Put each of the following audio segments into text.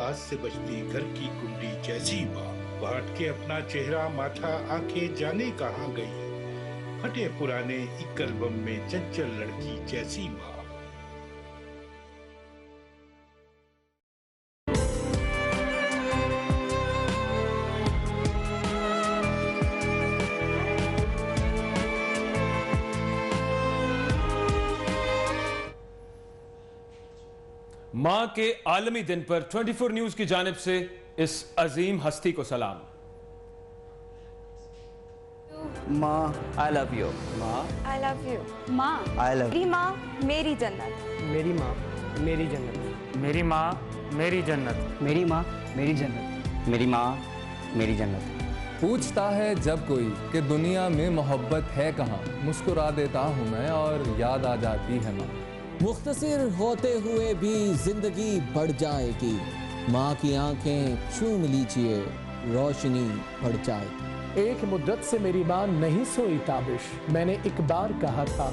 आवाज से बजती घर की कुंडी जैसी माँ, बांट के अपना चेहरा माथा आंखें जाने कहाँ गई, फटे पुराने एक एल्बम में चंचल लड़की जैसी माँ। मां के आलमी दिन पर 24 न्यूज की जानिब से इस अजीम हस्ती को सलाम। माँ आई लव यू। माँ आई लव यू। माँ आई लव मेरी माँ मेरी जन्नत। मेरी माँ मेरी जन्नत। मेरी माँ मेरी जन्नत। मेरी माँ मेरी जन्नत। मेरी माँ मेरी जन्नत। पूछता है जब कोई कि दुनिया में मोहब्बत है कहाँ, मुस्कुरा देता हूँ मैं और याद आ जाती है माँ। मुख्तसिर होते हुए भी जिंदगी बढ़ जाएगी, माँ की आंखें चूम लीजिए रोशनी बढ़ जाएगी। एक मुद्दत से मेरी माँ नहीं सोई ताबिश, मैंने एक बार कहा था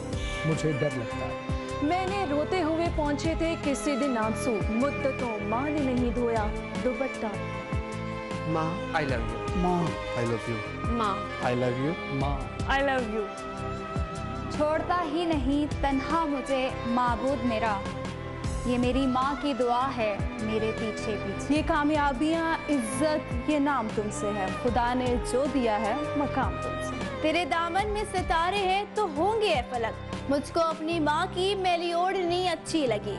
मुझे डर लगता है। मैंने रोते हुए पहुंचे थे किसी दिन आंसू, मुद्दतों माँ ने नहीं धोया दुपट्टा। माँ आई लव यू। माँ आई लव यू। माँ आई लव यू। माँ आई लव यू। छोड़ता ही नहीं तन्हा मुझे माबूद मेरा, ये मेरी माँ की दुआ है मेरे पीछे पीछे। ये कामयाबियाँ इज्जत ये नाम तुमसे है, खुदा ने जो दिया है मकाम तुमसे। तेरे दामन में सितारे हैं तो होंगे ए फलक, मुझको अपनी माँ की मैली ओढ़नी अच्छी लगी।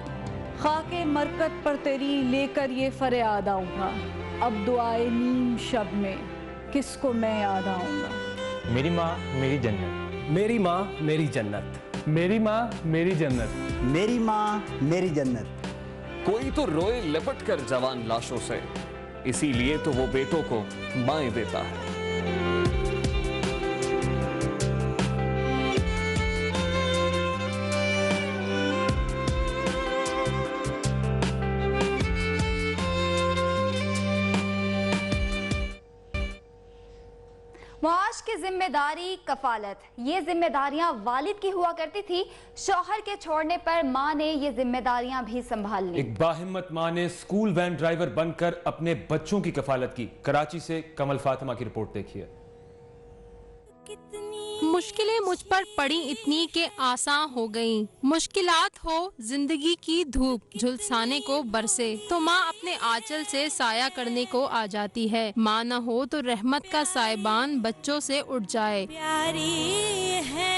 खाके मरकत पर तेरी लेकर ये फरियाद आऊंगा, अब दुआए नीम शब में किसको मैं याद आऊंगा। मेरी माँ मेरी जन्नत। मेरी माँ मेरी जन्नत। मेरी माँ मेरी जन्नत। मेरी माँ मेरी जन्नत। कोई तो रोए लपट कर जवान लाशों से, इसीलिए तो वो बेटों को माएं देता है। मुआश की जिम्मेदारी कफालत, ये जिम्मेदारियां वालिद की हुआ करती थी। शौहर के छोड़ने पर माँ ने ये जिम्मेदारियां भी संभाल ली। एक बाहिम्मत माँ ने स्कूल वैन ड्राइवर बनकर अपने बच्चों की कफालत की। कराची से कमल फातिमा की रिपोर्ट देखिए। मुश्किलें मुझ पर पड़ी इतनी के आसान हो गईं। मुश्किलात हो जिंदगी की धूप झुलसाने को बरसे तो माँ अपने आंचल से साया करने को आ जाती है। माँ न हो तो रहमत का साइबान बच्चों से उठ जाए। प्यारी है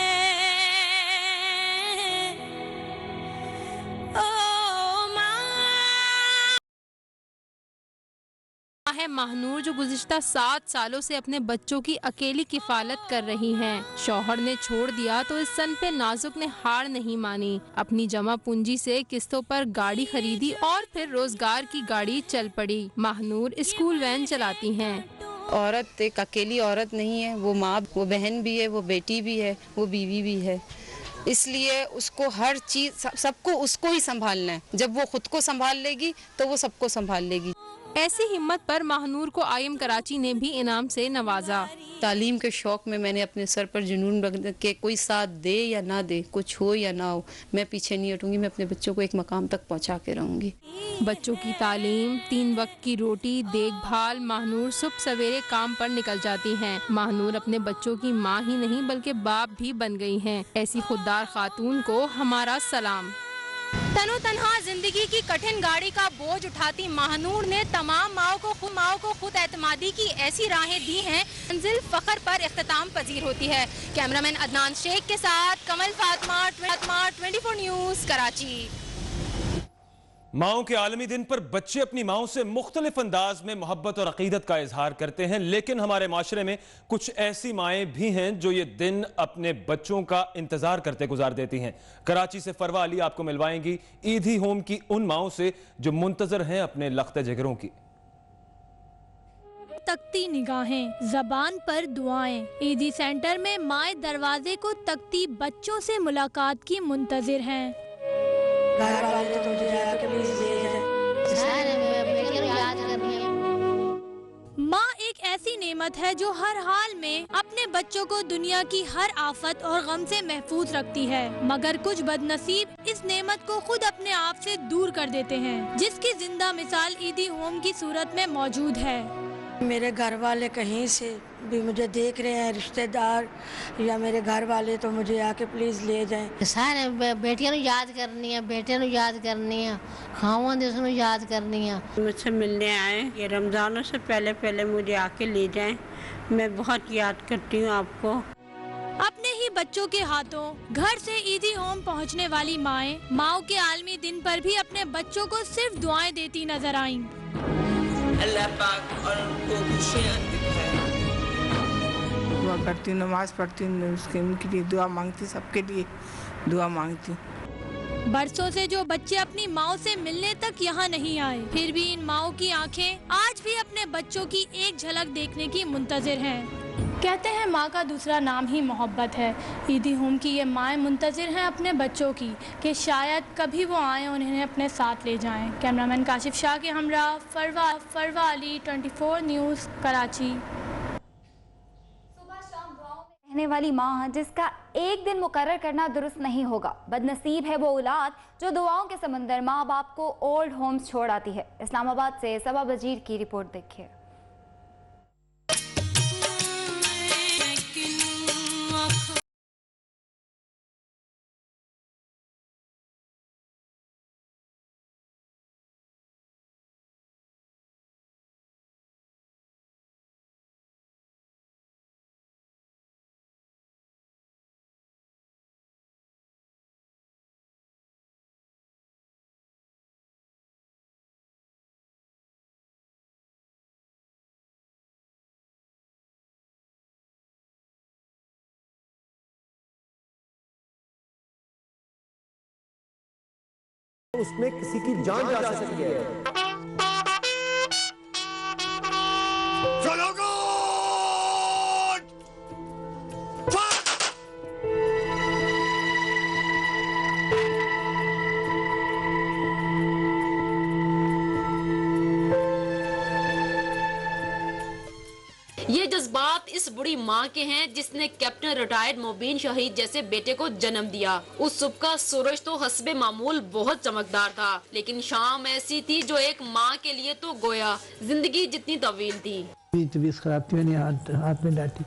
है महानूर जो गुज़िश्ता 7 सालों से अपने बच्चों की अकेली किफालत कर रही हैं। शौहर ने छोड़ दिया तो इस सन पे नाजुक ने हार नहीं मानी। अपनी जमा पूंजी से किस्तों पर गाड़ी खरीदी और फिर रोजगार की गाड़ी चल पड़ी। महानूर स्कूल वैन चलाती हैं। औरत एक अकेली औरत नहीं है, वो माँ, वो बहन भी है, वो बेटी भी है, वो बीवी भी है। इसलिए उसको हर चीज सबको उसको ही संभालना है। जब वो खुद को संभाल लेगी तो वो सबको संभाल लेगी। ऐसी हिम्मत पर महानूर को आईएम कराची ने भी इनाम से नवाजा। तालीम के शौक में मैंने अपने सर पर जुनून रख के, कोई साथ दे या ना दे, कुछ हो या ना हो, मैं पीछे नहीं हटूंगी। मैं अपने बच्चों को एक मकाम तक पहुंचा के रहूंगी। बच्चों की तालीम, 3 वक्त की रोटी, देखभाल, महानूर सुबह सवेरे काम पर निकल जाती हैं। महानूर अपने बच्चों की माँ ही नहीं बल्कि बाप भी बन गई हैं। ऐसी खुददार खातून को हमारा सलाम। तनो तन्हा जिंदगी की कठिन गाड़ी का बोझ उठाती महानूर ने तमाम माओ को खुद एतमादी की ऐसी राहें दी हैं, मंजिल फखर पर इख्तिताम पजीर होती है। कैमरामैन अदनान शेख के साथ कमल फातिमा, 24 न्यूज़ कराची। माओं के आलमी दिन पर बच्चे अपनी माओं से मुख्तलिफ अंदाज में मोहब्बत और अकीदत का इजहार करते हैं, लेकिन हमारे माशरे में कुछ ऐसी माएं भी हैं जो ये दिन अपने बच्चों का इंतजार करते गुजार देती हैं। कराची से फरवा अली आपको मिलवाएंगी ईदी होम की उन माओं से जो मुंतजर हैं अपने लख्त जिगरों की। तकती निगाहें, जबान पर दुआएं, ईदी सेंटर में माए दरवाजे को तकती बच्चों से मुलाकात की मुंतजिर हैं। माँ एक ऐसी नेमत नेमत है जो हर हाल में अपने बच्चों को दुनिया की हर आफत और गम से महफूज रखती है, मगर कुछ बदनसीब इस नेमत को खुद अपने आप से दूर कर देते हैं, जिसकी जिंदा मिसाल ईदी होम की सूरत में मौजूद है। मेरे घर वाले कहीं से भी मुझे देख रहे हैं, रिश्तेदार या मेरे घर वाले, तो मुझे आके प्लीज ले जाएं। सारे बेटियां नूं याद करनी है, बेटे नूं याद करनी है, खावां दे उसनूं याद करनी है। मुझसे मिलने आए, ये रमजानों से पहले मुझे आके ले जाएं, मैं बहुत याद करती हूँ आपको। अपने ही बच्चों के हाथों घर से ईदी होम पहुंचने वाली माओं के आलमी दिन पर भी अपने बच्चों को सिर्फ दुआएं देती नजर आईं। अल्लाह पाक और उनको खुशियाँ दिखाए। दुआ करती हूँ, नमाज पढ़ती हूँ, उसके उनके लिए दुआ मांगती, सबके लिए दुआ मांगती हूँ। बरसों से जो बच्चे अपनी माओ से मिलने तक यहाँ नहीं आए, फिर भी इन माओ की आंखें आज भी अपने बच्चों की एक झलक देखने की मुंतजिर हैं। कहते हैं माँ का दूसरा नाम ही मोहब्बत है। ईदी होम की ये माएँ मुंतजिर हैं अपने बच्चों की कि शायद कभी वो आएँ और इन्हें अपने साथ ले जाएं। कैमरामैन काशिफ शाह के हमरा फरवा अली, 24 न्यूज़, कराची। रहने वाली माँ जिसका एक दिन मुकर्रर करना दुरुस्त नहीं होगा, बदनसीब है वो औलाद जो दुआओं के समंदर माँ बाप को ओल्ड होम्स छोड़ आती है। इस्लामाबाद से सबा बजीर की रिपोर्ट देखिए। उसमें किसी की जान जा सकती है। चलो ये जज्बात इस बुढ़ी माँ के हैं जिसने कैप्टन रिटायर्ड मोबीन शहीद जैसे बेटे को जन्म दिया। उस सुबह का सूरज तो हस्बे मामूल बहुत चमकदार था, लेकिन शाम ऐसी थी जो एक माँ के लिए तो गोया जिंदगी जितनी तवील थी। तबीयत खराब थी, मैंने हाथ में डांटी,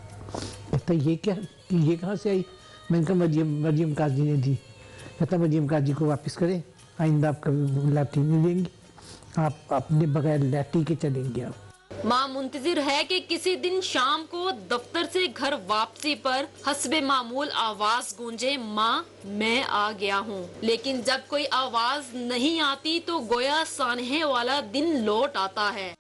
कहता ये क्या, ये कहाँ से आई? मैंने कहा मरियम काजी ने दी। कहता मरियम काजी को वापस करें, आइंदा आप कभी लाठी नहीं देंगी, आप अपने बगैर लाठी के चलेंगे। आप माँ मुंतजिर है कि किसी दिन शाम को दफ्तर से घर वापसी पर हस्बे मामूल आवाज गूंजे, माँ मैं आ गया हूँ। लेकिन जब कोई आवाज नहीं आती तो गोया सानहे वाला दिन लौट आता है।